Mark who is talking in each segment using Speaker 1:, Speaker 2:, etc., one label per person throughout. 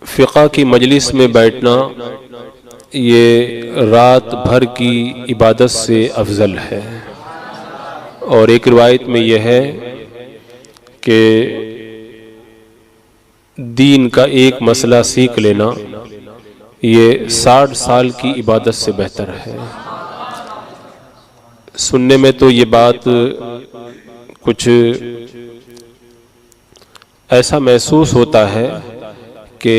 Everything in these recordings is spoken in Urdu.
Speaker 1: فقہ کی مجلس میں بیٹھنا یہ رات بھر کی عبادت سے افضل ہے، اور ایک روایت میں یہ ہے کہ دین کا ایک مسئلہ سیکھ لینا یہ 60 سال کی عبادت سے بہتر ہے۔ سننے میں تو یہ بات کچھ ایسا محسوس ہوتا ہے کہ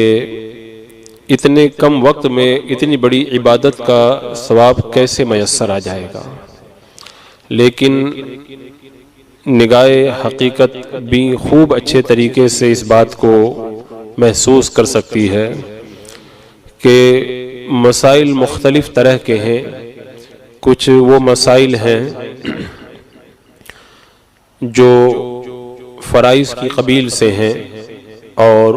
Speaker 1: اتنے کم وقت میں اتنی بڑی عبادت کا ثواب کیسے میسر آ جائے گا، لیکن نگاہ حقیقت بھی خوب اچھے طریقے سے اس بات کو محسوس کر سکتی ہے کہ مسائل مختلف طرح کے ہیں۔ کچھ وہ مسائل ہیں جو فرائض کی قبیل سے ہیں اور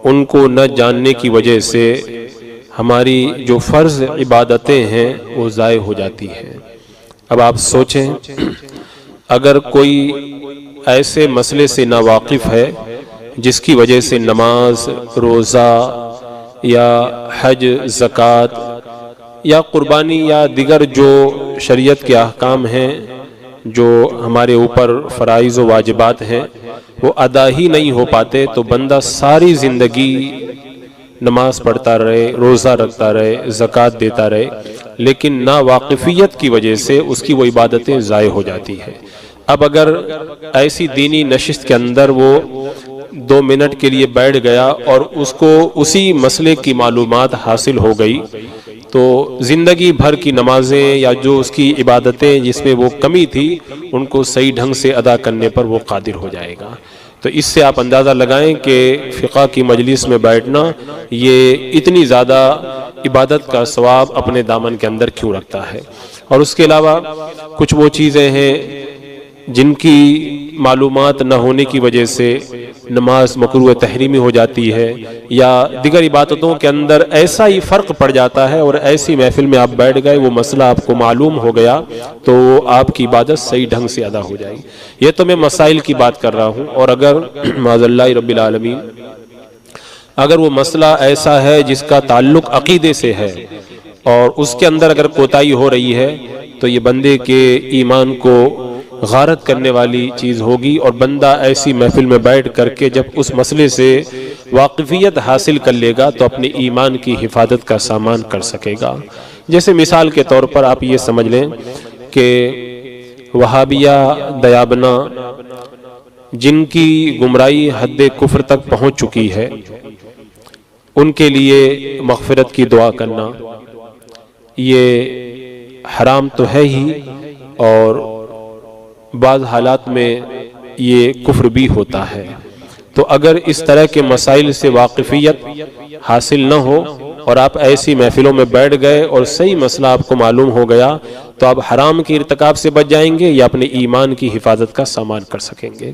Speaker 1: ان کو نہ جاننے کی وجہ سے ہماری جو فرض عبادتیں ہیں وہ ضائع ہو جاتی ہیں۔ اب آپ سوچیں، اگر کوئی ایسے مسئلے سے ناواقف ہے جس کی وجہ سے نماز، روزہ یا حج، زکوٰۃ یا قربانی یا دیگر جو شریعت کے احکام ہیں جو ہمارے اوپر فرائض و واجبات ہیں وہ ادا ہی نہیں ہو پاتے، تو بندہ ساری زندگی نماز پڑھتا رہے، روزہ رکھتا رہے، زکوٰۃ دیتا رہے، لیکن ناواقفیت کی وجہ سے اس کی وہ عبادتیں ضائع ہو جاتی ہیں۔ اب اگر ایسی دینی نشست کے اندر وہ 2 منٹ کے لیے بیٹھ گیا اور اس کو اسی مسئلے کی معلومات حاصل ہو گئی تو زندگی بھر کی نمازیں یا جو اس کی عبادتیں جس میں وہ کمی تھی ان کو صحیح ڈھنگ سے ادا کرنے پر وہ قادر ہو جائے گا۔ تو اس سے آپ اندازہ لگائیں کہ فقہ کی مجلس میں بیٹھنا یہ اتنی زیادہ عبادت کا ثواب اپنے دامن کے اندر کیوں رکھتا ہے۔ اور اس کے علاوہ کچھ وہ چیزیں ہیں جن کی معلومات نہ ہونے کی وجہ سے نماز مکروہ تحریمی ہو جاتی ہے، یا دیگر عبادتوں کے اندر ایسا ہی فرق پڑ جاتا ہے اور ایسی محفل میں آپ بیٹھ گئے، وہ مسئلہ آپ کو معلوم ہو گیا تو آپ کی عبادت صحیح ڈھنگ سے ادا ہو جائے گی۔ یہ تو میں مسائل کی بات کر رہا ہوں، اور اگر معاذ اللہ رب العالمین اگر وہ مسئلہ ایسا ہے جس کا تعلق عقیدے سے ہے اور اس کے اندر اگر کوتاہی ہو رہی ہے تو یہ بندے کے ایمان کو غارت کرنے والی چیز ہوگی، اور بندہ ایسی محفل میں بیٹھ کر کے جب اس مسئلے سے واقفیت حاصل کر لے گا تو اپنے ایمان کی حفاظت کا سامان کر سکے گا۔ جیسے مثال کے طور پر آپ یہ سمجھ لیں کہ وہابیہ دیابنا جن کی گمراہی حد کفر تک پہنچ چکی ہے، ان کے لیے مغفرت کی دعا کرنا یہ حرام تو ہے ہی، اور بعض حالات میں یہ کفر بھی ہوتا ہے۔ تو اگر اس طرح کے مسائل سے واقفیت حاصل نہ ہو اور آپ ایسی محفلوں میں بیٹھ گئے اور صحیح مسئلہ آپ کو معلوم ہو گیا تو آپ حرام کے ارتکاب سے بچ جائیں گے یا اپنے ایمان کی حفاظت کا سامان کر سکیں گے۔